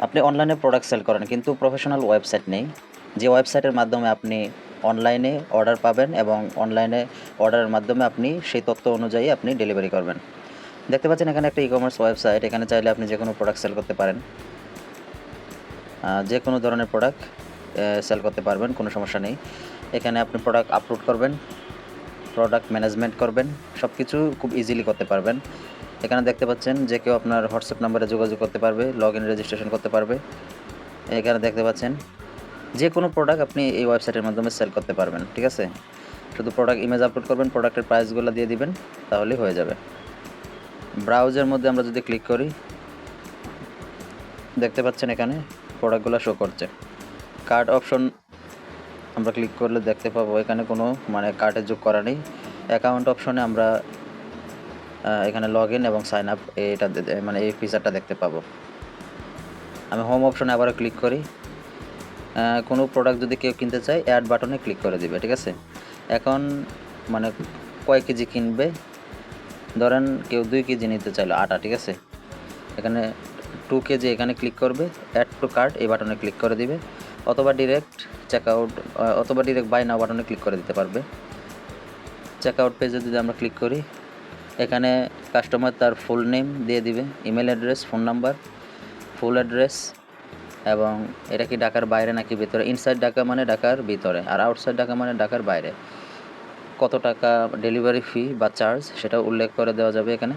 আপনি অনলাইনে product sell করেন কিন্তু প্রফেশনাল ওয়েবসাইট নেই, যে ওয়েবসাইটের মাধ্যমে আপনি অনলাইনে অর্ডার পাবেন এবং অনলাইনে অর্ডারের মাধ্যমে আপনি সেই তথ্য অনুযায়ী আপনি ডেলিভারি করবেন। দেখতে পাচ্ছেন এখানে একটা ই-কমার্স ওয়েবসাইট, এখানে চাইলে আপনি যে কোনো প্রোডাক্ট সেল করতে পারেন, যে কোনো ধরনের প্রোডাক্ট সেল করতে পারবেন, কোনো সমস্যা নেই। এখানে আপনি প্রোডাক্ট আপলোড করবেন, প্রোডাক্ট ম্যানেজমেন্ট করবেন, সব কিছু খুব ইজিলি করতে পারবেন। এখানে দেখতে পাচ্ছেন যে কেউ আপনার হোয়াটসঅ্যাপ নাম্বারে যোগাযোগ করতে পারবে, লগ ইন রেজিস্ট্রেশন করতে পারবে। এখানে দেখতে পাচ্ছেন যে কোনো প্রোডাক্ট আপনি এই ওয়েবসাইটের মাধ্যমে সেল করতে পারবেন, ঠিক আছে? শুধু প্রোডাক্ট ইমেজ আপলোড করবেন, প্রোডাক্টের প্রাইসগুলো দিয়ে দিবেন, তাহলেই হয়ে যাবে। ব্রাউজের মধ্যে আমরা যদি ক্লিক করি, দেখতে পাচ্ছেন এখানে প্রোডাক্টগুলো শো করছে। কার্ট অপশন আমরা ক্লিক করলে দেখতে পাবো এখানে কোনো কার্টে যোগ করা নেই। অ্যাকাউন্ট অপশনে আমরা এখানে লগ ইন এবং সাইন আপ এটা এই ফিচারটা দেখতে পাবো। আমি হোম অপশনে আবারও ক্লিক করি। কোনো প্রোডাক্ট যদি কেউ কিনতে চায় অ্যাড বাটনে ক্লিক করে দিবে, ঠিক আছে? এখন কয় কেজি কিনবে, ধরেন কেউ 2 কেজি নিতে চাইলো আটা, ঠিক আছে? এখানে 2 কেজি এখানে ক্লিক করবে, অ্যাড টু কার্ট এই বাটনে ক্লিক করে দিবে, অথবা ডিরেক্ট চেকআউট অথবা ডিরেক্ট বাই নাও বাটনে ক্লিক করে দিতে পারবে। চেকআউট পেজে যদি আমরা ক্লিক করি, এখানে কাস্টমার তার ফুল নেম দিয়ে দিবে, email address, phone number, full address, এবং এটা কি ঢাকার বাইরে নাকি ভিতরে। ইনসাইড ঢাকা মানে ঢাকার ভিতরে, আর আউটসাইড ঢাকা মানে ঢাকার বাইরে। কত টাকা ডেলিভারি ফি বা চার্জ সেটা উল্লেখ করে দেওয়া যাবে এখানে।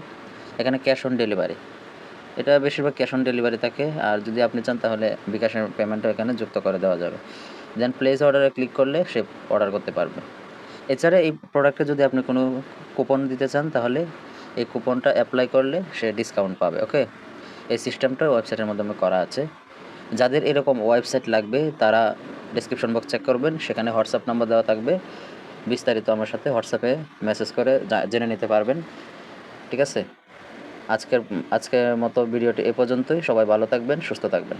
এখানে ক্যাশ অন ডেলিভারি, এটা বেশিরভাগ ক্যাশ অন ডেলিভারি থাকে, আর যদি আপনি চান তাহলে বিকাশের পেমেন্টও এখানে যুক্ত করে দেওয়া যাবে। দেন প্লেস অর্ডারে ক্লিক করলে সে অর্ডার করতে পারবে। এছাড়া এই প্রোডাক্টে যদি আপনি কোনো কুপন দিতে চান তাহলে এই কুপনটা অ্যাপ্লাই করলে সে ডিসকাউন্ট পাবে। ওকে, এই সিস্টেমটা ওয়েবসাইটের মাধ্যমে করা আছে। যাদের এরকম ওয়েবসাইট লাগবে তারা ডেসক্রিপশন বক্স চেক করবেন, সেখানে হোয়াটসঅ্যাপ নাম্বার দেওয়া থাকবে, বিস্তারিত আমার সাথে হোয়াটসঅ্যাপে মেসেজ করে জেনে নিতে পারবেন, ঠিক আছে? আজকের মতো ভিডিওটি এ পর্যন্তই। সবাই ভালো থাকবেন, সুস্থ থাকবেন।